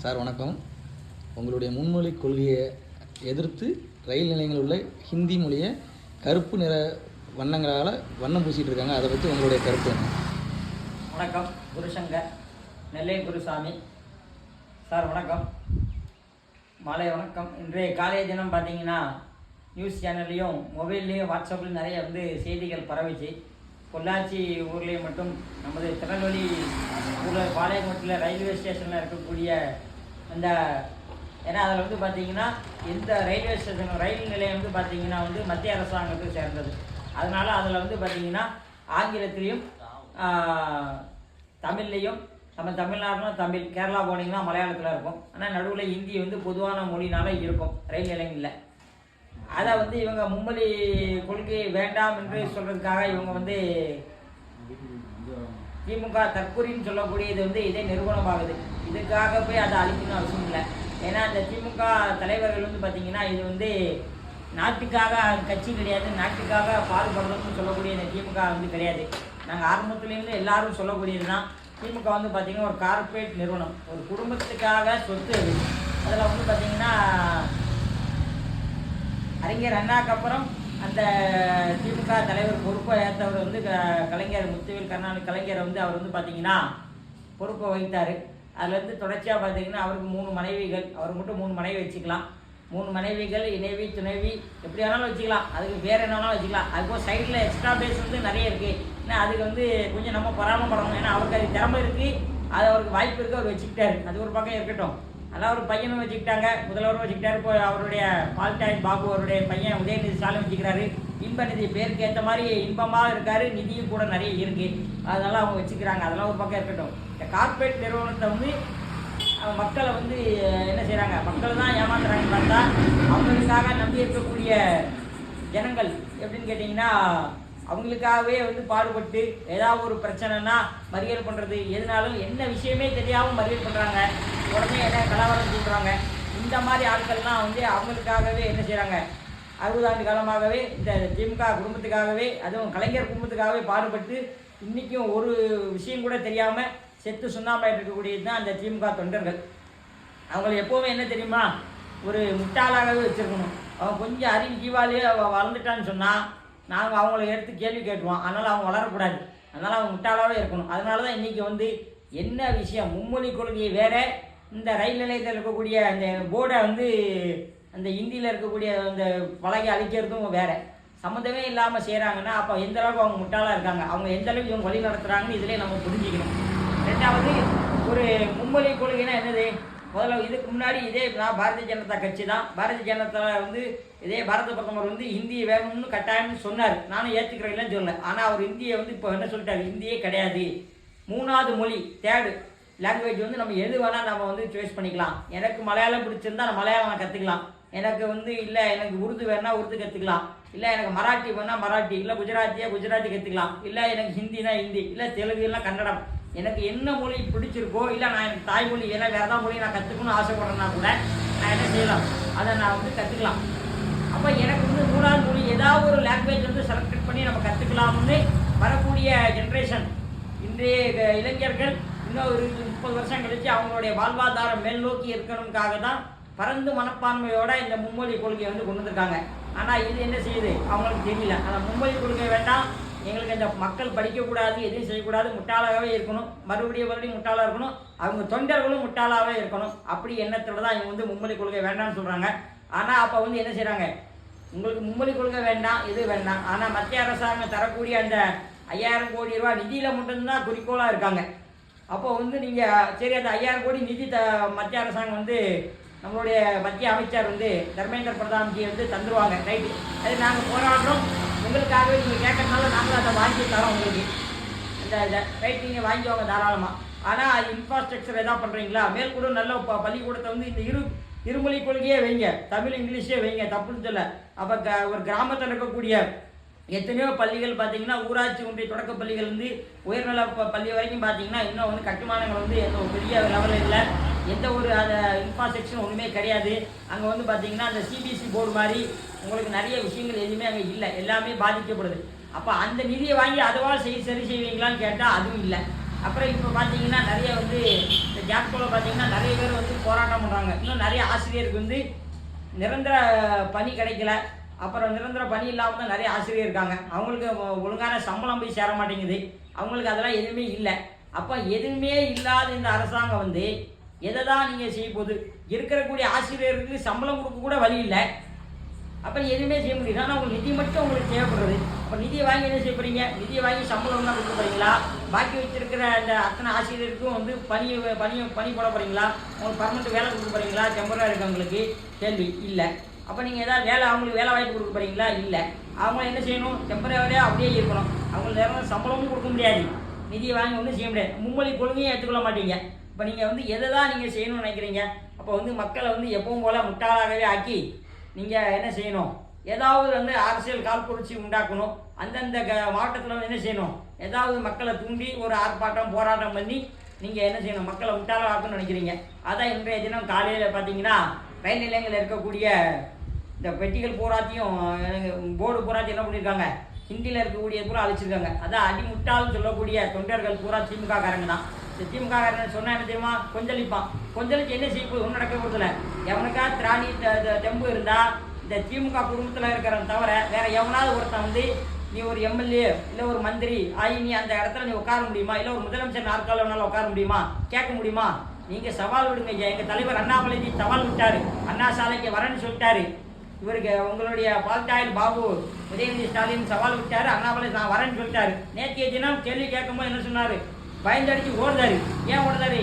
Sir வணக்கம். உங்களுடைய முன்மொழி கொள்கையை எதிர்த்து ரயில் நிலையங்களில் உள்ள ஹிந்தி மொழியை கருப்பு நிற வண்ணங்களால் வண்ணம் பூசிகிட்டு இருக்காங்க. அதை பற்றி உங்களுடைய கருத்து என்ன? வணக்கம். குருசங்கர், நெல்லை குருசாமி சார். வணக்கம், மாலை வணக்கம். இன்றைய காலைய தினம் பார்த்தீங்கன்னா நியூஸ் சேனல்லையும் மொபைல்லையும் வாட்ஸ்அப்லையும் நிறைய செய்திகள் பரவிச்சு. பொள்ளாச்சி ஊர்லேயும் மட்டும் நமது திருநெல்வேலி ஊரில் பாளையங்கோட்டில் ரயில்வே ஸ்டேஷனில் இருக்கக்கூடிய அந்த ஏன்னா அதில் பார்த்தீங்கன்னா இந்த ரயில்வே ஸ்டேஷன் ரயில் நிலையம் பார்த்தீங்கன்னா மத்திய அரசாங்கத்துக்கு சேர்ந்தது. அதனால் அதில் பார்த்தீங்கன்னா ஆங்கிலத்திலையும் தமிழ்லேயும் நம்ம தமிழ்நாடுனா தமிழ், கேரளா போனீங்கன்னா மலையாளத்தில் இருக்கும். ஆனால் நடுவில் ஹிந்தி பொதுவான மொழினால இருக்கும் ரயில் நிலையங்களில். அதை இவங்க மும்மொழி கொள்கை வேண்டாம் என்று சொல்கிறதுக்காக இவங்க திமுக தற்கொலைன்னு சொல்லக்கூடியது இதே நிறுவனமாகுது. இதுக்காக போய் அதை அழிக்கணும் அவசியம் இல்லை. ஏன்னா இந்த திமுக தலைவர்கள் பார்த்தீங்கன்னா இது நாட்டுக்காக கட்சி கிடையாது, நாட்டுக்காக பாடுபடுறதுன்னு சொல்லக்கூடிய இந்த திமுக கிடையாது. நாங்கள் ஆரம்பத்துலேருந்து எல்லாரும் சொல்லக்கூடியது தான். திமுக பார்த்தீங்கன்னா ஒரு கார்ப்பரேட் நிறுவனம், ஒரு குடும்பத்துக்காக சொத்து. அதில் பார்த்தீங்கன்னா அறிஞர் அண்ணாக்கு அப்புறம் அந்த திமுக தலைவர் பொறுப்பை ஏற்றவர் கலைஞர் முத்துவேல் கலைஞர் அவர் பார்த்தீங்கன்னா பொறுப்பை வகித்தார். அதுலேருந்து தொடர்ச்சியாக பார்த்தீங்கன்னா அவருக்கு 3 மனைவிகள். அவர் மட்டும் 3 மனைவி வச்சுக்கலாம். 3 மனைவிகள், இணைவி, துணைவி, எப்படி வேணாலும் வச்சுக்கலாம். அதுக்கு வேறு என்ன வேணாலும் வச்சுக்கலாம். அதுபோல் சைடில் எக்ஸ்ட்ரா பேஸ் நிறைய இருக்குது. ஏன்னா அதுக்கு கொஞ்சம் நம்ம பராமப்படணும். ஏன்னா அவருக்கு அது திறமை இருக்குது, அது அவருக்கு வாய்ப்பு இருக்குது, அவர் வச்சுக்கிட்டாரு. அது ஒரு பக்கம் இருக்கட்டும். அதான் ஒரு பையனும் வச்சுக்கிட்டாங்க, முதல்வரும் வச்சுக்கிட்டாரு. இப்போ அவருடைய பால்டாய் பாபு அவருடைய பையன் உதயநிதி ஸ்டாலின் வச்சுக்கிறாரு. இன்ப நிதி பேருக்கு ஏற்ற மாதிரி இன்பமாக இருக்காரு, நிதியும் கூட நிறைய இருக்குது. அதெல்லாம் அவங்க வச்சுக்கிறாங்க. அதெல்லாம் ஒரு பக்கம் இருக்கட்டும். இந்த கார்ப்பரேட் நிறுவனத்தை மக்களை என்ன செய்கிறாங்க, மக்கள் தான் ஏமாத்துறாங்கன்னு பார்த்தா அவங்களுக்காக நம்பி இருக்கக்கூடிய ஜனங்கள் எப்படின்னு கேட்டிங்கன்னா அவங்களுக்காகவே பாடுபட்டு ஏதாவது ஒரு பிரச்சனைனா மறியல் பண்ணுறது, எதுனாலும் என்ன விஷயமே தெரியாமல் மறியல் பண்ணுறாங்க. உடனே என்ன கலவரம் சொல்கிறாங்க. இந்த மாதிரி ஆட்கள்லாம் அவங்களுக்காகவே என்ன செய்கிறாங்க, 60 ஆண்டு காலமாகவே இந்த திமுக குடும்பத்துக்காகவே, அதுவும் கலைஞர் குடும்பத்துக்காகவே பாடுபட்டு இன்றைக்கும் ஒரு விஷயம் கூட தெரியாமல் செத்து சுண்ணாம்பாயிட்டு இருக்கக்கூடியது தான் அந்த திமுக தொண்டர்கள். அவங்களை எப்போவுமே என்ன தெரியுமா, ஒரு முட்டாளாகவே வச்சுருக்கணும். அவங்க கொஞ்சம் அறிவு ஜீவாலே வளர்ந்துட்டான்னு சொன்னால் நாங்கள் அவங்கள எடுத்து கேள்வி கேட்டுருவோம். அதனால் அவங்க வளரக்கூடாது. அதனால் அவங்க முட்டாளாகவே இருக்கணும். அதனால தான் இன்றைக்கி என்ன விஷயம், மும்மொழி கொள்கை வேறு, இந்த ரயில் நிலையத்தில் இருக்கக்கூடிய அந்த போர்டை அந்த ஹிந்தியில் இருக்கக்கூடிய அந்த பலகை அழிக்கிறதும் வேறு. சம்மந்தமே இல்லாமல் செய்கிறாங்கன்னா அப்போ எந்த அளவுக்கு அவங்க முட்டாளாக இருக்காங்க, அவங்க எந்த அளவுக்கு இவங்க வழி நடத்துகிறாங்கன்னு இதிலே நம்ம புரிஞ்சுக்கணும். ரெண்டாவது, ஒரு மும்மொழி கொள்கைனா என்னது? முதல்ல இதுக்கு முன்னாடி இதே நான் பாரதிய ஜனதா கட்சி தான். பாரதிய ஜனதா இதே பாரத பிரதமர் ஹிந்தி வேணும்னு கட்டாயம்னு சொன்னார். நானும் ஏற்றுக்கிறேன் சொல்லலை. ஆனால் அவர் ஹிந்தியை இப்போ என்ன சொல்லிட்டாரு, ஹிந்தியே கிடையாது, 3வது மொழி, 3rd லாங்குவேஜ் நம்ம எது வேணால் நம்ம சாய்ஸ் பண்ணிக்கலாம். எனக்கு மலையாளம் பிடிச்சிருந்தா நான் மலையாளம் நான் கற்றுக்கலாம். எனக்கு இல்லை எனக்கு உருது வேணா உருது கற்றுக்கலாம். இல்லை எனக்கு மராட்டி வேணால் மராட்டி, இல்லை குஜராத்தி கற்றுக்கலாம். இல்லை எனக்கு ஹிந்தினா ஹிந்தி, இல்லை தெலுங்குனா கன்னடம். எனக்கு என்ன மொழி பிடிச்சிருக்கோ, இல்லை நான் எனக்கு தாய்மொழி ஏன்னா வேறு ஏதாவது மொழி நான் கற்றுக்கணும்னு ஆசைப்படுறேன்னா கூட நான் என்ன செய்யலாம், அதை நான் கற்றுக்கலாம். அப்போ எனக்கு 3வது மொழி ஏதாவது ஒரு லாங்குவேஜ் செலக்ட் பண்ணி நம்ம கற்றுக்கலாம்னு வரக்கூடிய ஜென்ரேஷன், இன்றைய இளைஞர்கள் இன்னும் ஒரு 30 வருஷம் கழித்து அவங்களுடைய வாழ்வாதாரம் மேல் நோக்கி இருக்கணுக்காக தான் பரந்து மனப்பான்மையோட இந்த மும்மொழி கொள்கையை கொண்டு வந்திருக்காங்க. ஆனால் இது என்ன செய்யுது அவங்களுக்கு தெரியல. அந்த மும்மொழி கொள்கை வேண்டாம், எங்களுக்கு இந்த மக்கள் படிக்கக்கூடாது, எதுவும் செய்யக்கூடாது, முட்டாளாகவே இருக்கணும், மறுபடியும் முட்டாளாக இருக்கணும், அவங்க தொண்டர்களும் முட்டாளாகவே இருக்கணும். அப்படி எண்ணத்தில் தான் இவங்க மும்மொழி கொள்கை வேண்டாம்னு சொல்கிறாங்க. ஆனால் அப்போ என்ன செய்கிறாங்க, உங்களுக்கு மும்மொழி கொள்கை வேண்டாம், இது வேண்டாம், ஆனால் மத்திய அரசாங்கம் தரக்கூடிய அந்த 5000 கோடி ரூபா நிதியில் மட்டும்தான் குறிக்கோளாக இருக்காங்க. அப்போ நீங்கள் சரி அந்த 5000 கோடி நிதி மத்திய அரசாங்கம் நம்மளுடைய மத்திய அமைச்சர் தர்மேந்திர பிரதான்ஜி தந்துருவாங்க. ரைட்டு, அது நாங்கள் போராடுறோம், உங்களுக்காகவே நீங்கள் கேட்கறதுனால நாங்களும் அதை வாங்கி தரோம் உங்களுக்கு. இந்த ரைட் நீங்கள் வாங்கிவாங்க தாராளமாக. ஆனால் அது இன்ஃப்ராஸ்ட்ரக்சர் எதாவது பண்ணுறீங்களா, மேற்கூட நல்ல பள்ளிக்கூடத்தை இந்த இருமொழி கொள்கையே வைங்க, தமிழ் இங்கிலீஷே வைங்க, தப்புன்னு சொல்ல. அப்போ ஒரு கிராமத்தில் இருக்கக்கூடிய எத்தனையோ பள்ளிகள் பார்த்தீங்கன்னா ஊராட்சி ஒன்றிய தொடக்க பள்ளிகள் உயர்நல பள்ளி வரைக்கும் பார்த்தீங்கன்னா இன்னும் கட்டுமானங்கள் எந்த ஒரு பெரிய லெவலில் இல்லை, எந்த ஒரு அதை இன்ஃப்ராஸ்ட்ரக்சர் ஒன்றுமே கிடையாது. அங்கே பார்த்தீங்கன்னா அந்த சிபிஎஸ்சி போர்டு மாதிரி உங்களுக்கு நிறைய விஷயங்கள் எதுவுமே அங்கே இல்லை, எல்லாமே பாதிக்கப்படுது. அப்போ அந்த நிதியை வாங்கி அதுவாக சரி செய்வீங்களான்னு கேட்டால் அதுவும் இல்லை. அப்புறம் இப்போ பார்த்தீங்கன்னா நிறைய வந்து இந்த ஜாக்டோவில் பார்த்தீங்கன்னா நிறைய பேர் வந்து போராட்டம் பண்ணுறாங்க. இன்னும் நிறைய ஆசிரியருக்கு வந்து நிரந்தர பணி கிடைக்கல. அப்புறம் நிரந்தர பணி இல்லாமல் தான் நிறைய ஆசிரியர் இருக்காங்க. அவங்களுக்கு ஒழுங்கான சம்பளம் போய் சேர மாட்டேங்குது. அவங்களுக்கு அதெல்லாம் எதுவுமே இல்லை. அப்போ எதுவுமே இல்லாத இந்த அரசாங்கம் வந்து எதை தான் நீங்கள் செய்ய போகுது? இருக்கக்கூடிய ஆசிரியருக்கு சம்பளம் கொடுக்க கூட வழி இல்லை. அப்போ எதுவுமே செய்ய முடியாது. ஆனால் உங்களுக்கு நிதி மட்டும் உங்களுக்கு தேவைப்படுறது. அப்போ நிதியை வாங்கி என்ன செய்ய போகிறீங்க? நிதியை வாங்கி சம்பளம் தான் கொடுக்க போகிறீங்களா? பாக்கி வச்சிருக்கிற அந்த அத்தனை ஆசிரியருக்கும் வந்து பணி போட போகிறீங்களா? உங்களுக்கு பர்மனெண்ட் வேலை கொடுக்க போகிறீங்களா? டெம்பரரி இருக்கவங்களுக்கு கேள்வி இல்லை. அப்போ நீங்கள் ஏதாவது அவங்களுக்கு வேலை வாய்ப்பு கொடுக்க போகிறீங்களா? இல்லை. அவங்க என்ன செய்யணும்? டெம்பரரியாக அப்படியே இருக்கணும். அவங்களுக்கு நேரம் சம்பளமும் கொடுக்க முடியாது, நிதியை வாங்கி ஒன்றும் செய்ய முடியாது. மும்மொழி கொள்கையும் ஏற்றுக்கொள்ள மாட்டீங்க. இப்போ நீங்கள் வந்து எதை தான் நீங்கள் செய்யணும்னு நினைக்கிறீங்க? அப்போ வந்து மக்களை வந்து எப்பவும் போல் முட்டாளாகவே ஆக்கி நீங்கள் என்ன செய்யணும்? ஏதாவது வந்து அரசியல் காழ்ப்புணர்ச்சி உண்டாக்கணும். அந்தந்த மாவட்டத்தில் வந்து என்ன செய்யணும்? ஏதாவது மக்களை தூண்டி ஒரு ஆர்ப்பாட்டம் போராட்டம் பண்ணி நீங்கள் என்ன செய்யணும்? மக்களை முட்டாளாக ஆக்கணும்னு நினைக்கிறீங்க. அதான் இன்றைய தினம் காலையில் பார்த்தீங்கன்னா ரயில் நிலையங்களில் இருக்கக்கூடிய இந்த பெட்டிகள் பூராத்தையும் போர்டு பூராத்தையும் என்ன பண்ணியிருக்காங்க? ஹிந்தியில் இருக்கக்கூடிய பூரா அழிச்சிருக்காங்க. அதான் அடிமுட்டால் சொல்லக்கூடிய தொண்டர்கள் பூரா திமுக காரங்க தான். இந்த திமுக காரங்க சொன்னால் என்ன தெரியுமா? கொஞ்சளிப்பான். கொஞ்சளிச்சு என்ன செய்ய போகுது? ஒன்றும் நடக்க போகிறதில்ல. எவனுக்கா திராணி தெம்பு இருந்தால் இந்த திமுக குடும்பத்தில் இருக்கிறவன் தவிர வேற எவனாவது ஒருத்தன் வந்து நீ ஒரு எம்எல்ஏ இல்லை ஒரு மந்திரி ஆகி நீ அந்த இடத்துல நீ உட்கார முடியுமா? இல்லை ஒரு முதலமைச்சர் நாற்காலினால உட்கார முடியுமா? கேட்க முடியுமா? நீங்கள் சவால் விடுங்க. எங்கள் தலைவர் அண்ணாமலைஜி சவால் விட்டார். அண்ணா சாலைக்கு வரேன்னு சொல்லிட்டாரு. இவருக்கு உங்களுடைய பால்டாயில் பாபு உதயநிதி ஸ்டாலின் சவால் விட்டார். அண்ணாமலை நான் வரேன்னு சொல்லிட்டாரு. நேற்றைய தினம் கேள்வி கேட்கும்போது என்ன சொன்னார்? பயந்தடிச்சு ஓடுதாரு. ஏன் ஓடுதாரு?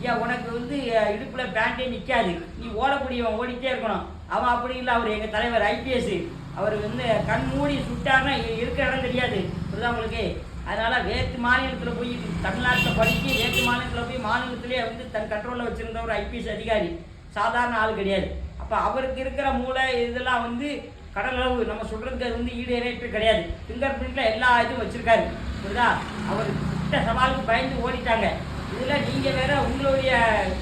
ஏன் உனக்கு வந்து இடுப்பில் பேண்டே நிற்காது, நீ ஓடக்கூடியவன் ஓடிட்டே இருக்கணும். அவன் அப்படி இல்லை. அவர் எங்கள் தலைவர் ஐபிஎஸ். அவர் வந்து கண் மூடி சுட்டாருன்னா இருக்கிற இடம் தெரியாது. புரியுதா உங்களுக்கு? அதனால் வேற்று மாநிலத்தில் போய் தமிழ்நாட்டில் படித்து வேற்று மாநிலத்தில் போய் மாநிலத்திலே வந்து தன் கண்ட்ரோலில் வச்சுருந்த ஒரு ஐபிஎஸ் அதிகாரி, சாதாரண ஆள் கிடையாது. அப்போ அவருக்கு இருக்கிற மூளை இதெல்லாம் வந்து கடலளவு. நம்ம சொல்கிறதுக்கு அது வந்து ஈடு இணைப்பு கிடையாது. ஃபிங்கர் பிரிண்டில் எல்லா இதுவும் வச்சுருக்காரு. புரியுதா? அவர் கிட்ட சவாலுக்கு பயந்து ஓடிட்டாங்க. இதில் நீங்கள் வேற உங்களுடைய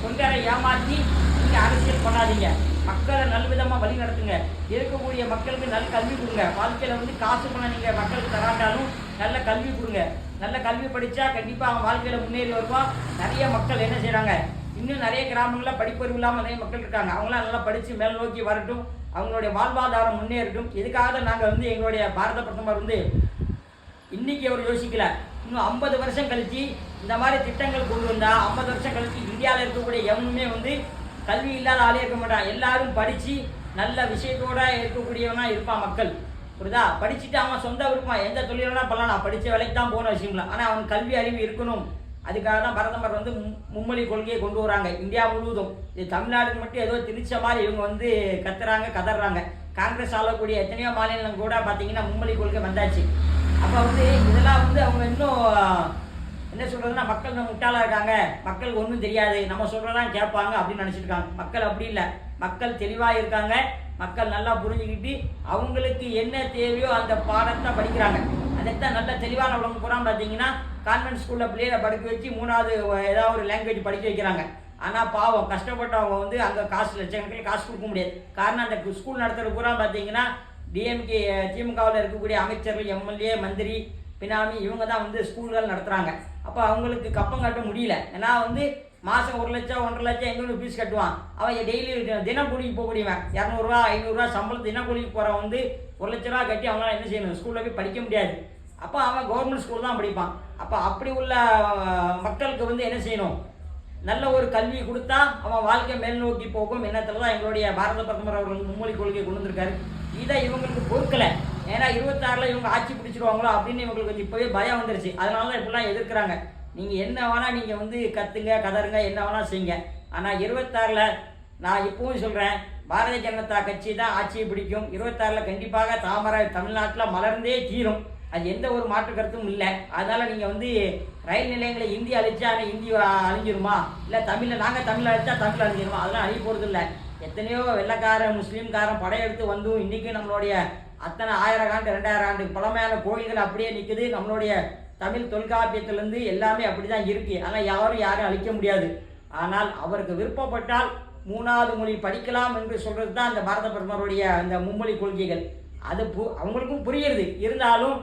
தொண்டரை ஏமாற்றி நீங்கள் அரசியல் பண்ணாதீங்க. மக்களை நல்விதமாக வழி நடத்துங்க. இருக்கக்கூடிய மக்களுக்கு நல்ல கல்வி கொடுங்க. வாழ்க்கையில் வந்து காசு பணம் நீங்கள் மக்களுக்கு தராட்டாலும் நல்ல கல்வி கொடுங்க. நல்ல கல்வி படித்தா கண்டிப்பாக அவன் வாழ்க்கையில் முன்னேறி வருவான். நிறைய மக்கள் என்ன செய்கிறாங்க? இன்னும் நிறைய கிராமங்களில் படிப்பறிவு இல்லாமல் நிறைய மக்கள் இருக்காங்க. அவங்களாம் நல்லா படித்து மேல் நோக்கி வரட்டும். அவங்களுடைய வாழ்வாதாரம் முன்னேறட்டும். இதுக்காக நாங்கள் வந்து எங்களுடைய பாரத பிரதமர் வந்து இன்றைக்கி அவர் யோசிக்கல. இன்னும் 50 வருஷம் கழித்து இந்த மாதிரி திட்டங்கள் கொண்டு வந்தால் 50 வருஷம் கழித்து இந்தியாவில் இருக்கக்கூடிய எவனுமே வந்து கல்வி இல்லாத ஆளே இருக்க மாட்டான். எல்லாரும் படித்து நல்ல விஷயத்தோடு இருக்கக்கூடியவனா இருப்பான் மக்கள். புரியுதா? படிச்சுட்டு அவன் சொந்த விருப்பம் எந்த தொழிலானா பண்ணலாம். படித்த வேலைக்கு தான் போன விஷயம்ல. ஆனால் அவன் கல்வி அறிவு இருக்கணும். அதுக்காக தான் பிரதமர் வந்து மும்மொழி கொள்கையை கொண்டு வராங்க இந்தியா முழுவதும். இது தமிழ்நாடுக்கு மட்டும் ஏதோ திணிச்ச மாதிரி இவங்க வந்து கதறாங்க. காங்கிரஸ் ஆளக்கூடிய எத்தனையோ மாநிலம் கூட பார்த்தீங்கன்னா மும்மொழி கொள்கை வந்தாச்சு. அப்போ வந்து இதெல்லாம் வந்து அவங்க இன்னும் என்ன சொல்கிறதுனா மக்கள் நம்ம முட்டாளாக இருக்காங்க, மக்களுக்கு ஒன்றும் தெரியாது, நம்ம சொல்கிறதான் கேட்பாங்க அப்படின்னு நினச்சிருக்காங்க. மக்கள் அப்படி இல்லை. மக்கள் தெளிவாக இருக்காங்க. மக்கள் நல்லா புரிஞ்சுக்கிட்டு அவங்களுக்கு என்ன தேவையோ அந்த பாடத்தை படிக்கிறாங்க. அதைத்தான் நல்ல தெளிவான உலகம் பூரா பார்த்தீங்கன்னா கான்வென்ட் ஸ்கூலில் பிள்ளைகளை படிக்க வச்சு 3வது ஏதாவது ஒரு லாங்குவேஜ் படிக்க வைக்கிறாங்க. ஆனால் பாவம் கஷ்டப்பட்டவங்க வந்து அங்கே காசு லட்சக்கணக்கில் காசு கொடுக்க முடியாது. காரணம் அந்த ஸ்கூல் நடத்துகிற பூரா பார்த்தீங்கன்னா டிஎம்கே திமுகவில் இருக்கக்கூடிய அமைச்சர்கள், எம்எல்ஏ, மந்திரி, பினாமி இவங்க தான் வந்து ஸ்கூல்கள் நடத்துகிறாங்க. அப்போ அவங்களுக்கு கப்பம் கட்ட முடியல. ஏன்னா வந்து மாதம் 1 லட்சம் 1.5 லட்சம் எங்களுக்கு ஃபீஸ் கட்டுவான். அவன் டெய்லி தினக்கூலிக்கு போகக்கூடியவன் 200 ரூபா 500 ரூபா சம்பளம் தினக்கூலிக்கு போகிறவன் வந்து 1 லட்ச ரூபா கட்டி அவங்களால என்ன செய்யணும்? ஸ்கூலில் போய் படிக்க முடியாது. அப்போ அவன் கவர்மெண்ட் ஸ்கூல் தான் படிப்பான். அப்போ அப்படி உள்ள மக்களுக்கு வந்து என்ன செய்யணும்? நல்ல ஒரு கல்வி கொடுத்தா அவன் வாழ்க்கை மேல் நோக்கி போகும் எண்ணத்தில் தான் எங்களுடைய பாரத பிரதமர் அவர்கள் மும்மொழி கொள்கையை கொண்டு வந்திருக்காரு. இதை இவங்களுக்கு பொறுக்கலை. ஏன்னா 26ல் இவங்க ஆட்சி பிடிச்சிருவாங்களோ அப்படின்னு இவங்களுக்கு கொஞ்சம் இப்போவே பயம் வந்துருச்சு. அதனால தான் இப்படிலாம் எதிர்க்கிறாங்க. நீங்கள் என்ன வேணால் நீங்கள் வந்து கத்துங்க கதருங்க என்ன வேணால் செய்யுங்க. ஆனால் 26ல் நான் இப்பவும் சொல்கிறேன், பாரதிய ஜனதா கட்சி தான் ஆட்சியை பிடிக்கும். 26ல் கண்டிப்பாக தாமரை தமிழ்நாட்டில் மலர்ந்தே தீரும். அது எந்த ஒரு மாற்று கருத்தும் இல்லை. அதனால் நீங்கள் வந்து ரயில் நிலையங்களை ஹிந்தி அழிச்சா ஹிந்தி அழிஞ்சிருமா? இல்லை நாங்கள் தமிழ் அழிச்சா தமிழ் அழிஞ்சிருமா? அதெல்லாம் அழிய போகிறது இல்லை. எத்தனையோ வெள்ளைக்காரன் முஸ்லீம்காரன் படையெடுத்து வந்தும் இன்றைக்கி நம்மளுடைய அத்தனை 1000 ஆண்டு 2000 ஆண்டு பழமையான கோயில்கள் அப்படியே நிற்குது. நம்மளுடைய தமிழ் தொல்காப்பியத்திலேருந்து எல்லாமே அப்படி தான் இருக்குது. ஆனால் யாரும் அழிக்க முடியாது. ஆனால் அவருக்கு விருப்பப்பட்டால் 3வது மொழி படிக்கலாம் என்று சொல்கிறது தான் அந்த பாரத பிரதமருடைய அந்த மும்மொழி கொள்கைகள். அது அவங்களுக்கும் புரியுது. இருந்தாலும்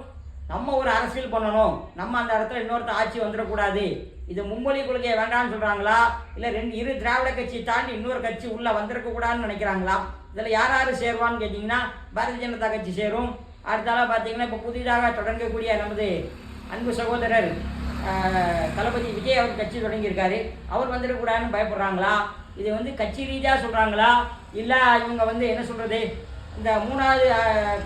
நம்ம ஒரு அரசியல் பண்ணணும், நம்ம அந்த இடத்துல இன்னொருத்த ஆட்சி வந்துடக்கூடாது, இது மும்மொழி கொள்கையை வேண்டாம்னு சொல்கிறாங்களா, இல்லை இரு திராவிட கட்சி தாண்டி இன்னொரு கட்சி உள்ளே வந்திருக்கக்கூடாதுன்னு நினைக்கிறாங்களா? இதில் யார் யார் சேருவான்னு கேட்டிங்கன்னா பாரதிய ஜனதா கட்சி சேரும். அடுத்தால பார்த்தீங்கன்னா இப்போ புதிதாக தொடங்கக்கூடிய நமது அன்பு சகோதரர் தளபதி விஜய் அவர் கட்சி தொடங்கியிருக்காரு, அவர் வந்துடக்கூடாதுன்னு பயப்படுறாங்களா? இது கட்சி ரீதியாக சொல்கிறாங்களா, இல்லை இவங்க என்ன சொல்கிறது, இந்த மூணாவது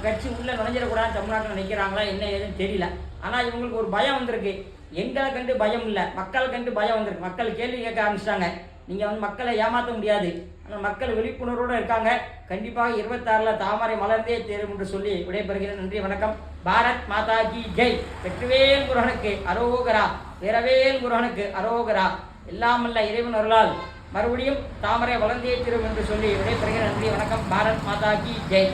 கட்சி உள்ளே நுழைஞ்சிடக்கூடாதுன்னு தமிழ்நாட்டில் நினைக்கிறாங்களா, என்ன ஏதுன்னு தெரியல. ஆனால் இவங்களுக்கு ஒரு பயம் வந்திருக்கு. எங்களை கண்டு பயம் இல்லை, மக்களை கண்டு பயம் வந்திருக்கு. மக்கள் கேள்வி கேட்க ஆரம்பிச்சிட்டாங்க. நீங்கள் மக்களை ஏமாற்ற முடியாது. ஆனால் மக்கள் விழிப்புணர்வோடு இருக்காங்க. கண்டிப்பாக 26 தாமரை மலர்ந்தே தேரும் என்று சொல்லி விடைபெறுகிறேன். நன்றி, வணக்கம். பாரத் மாதா கி ஜெய். வெற்றிவேல் முருகனுக்கு அரோகரா, வீரவேல் முருகனுக்கு அரோகரா. எல்லாமல்ல இறைவன் அருளால் மறுபடியும் தாமரை வளர்ந்தே தீரும் என்று சொல்லி விடைபெறுகிறேன். நன்றி, வணக்கம். பாரத் மாதா கி ஜெய்.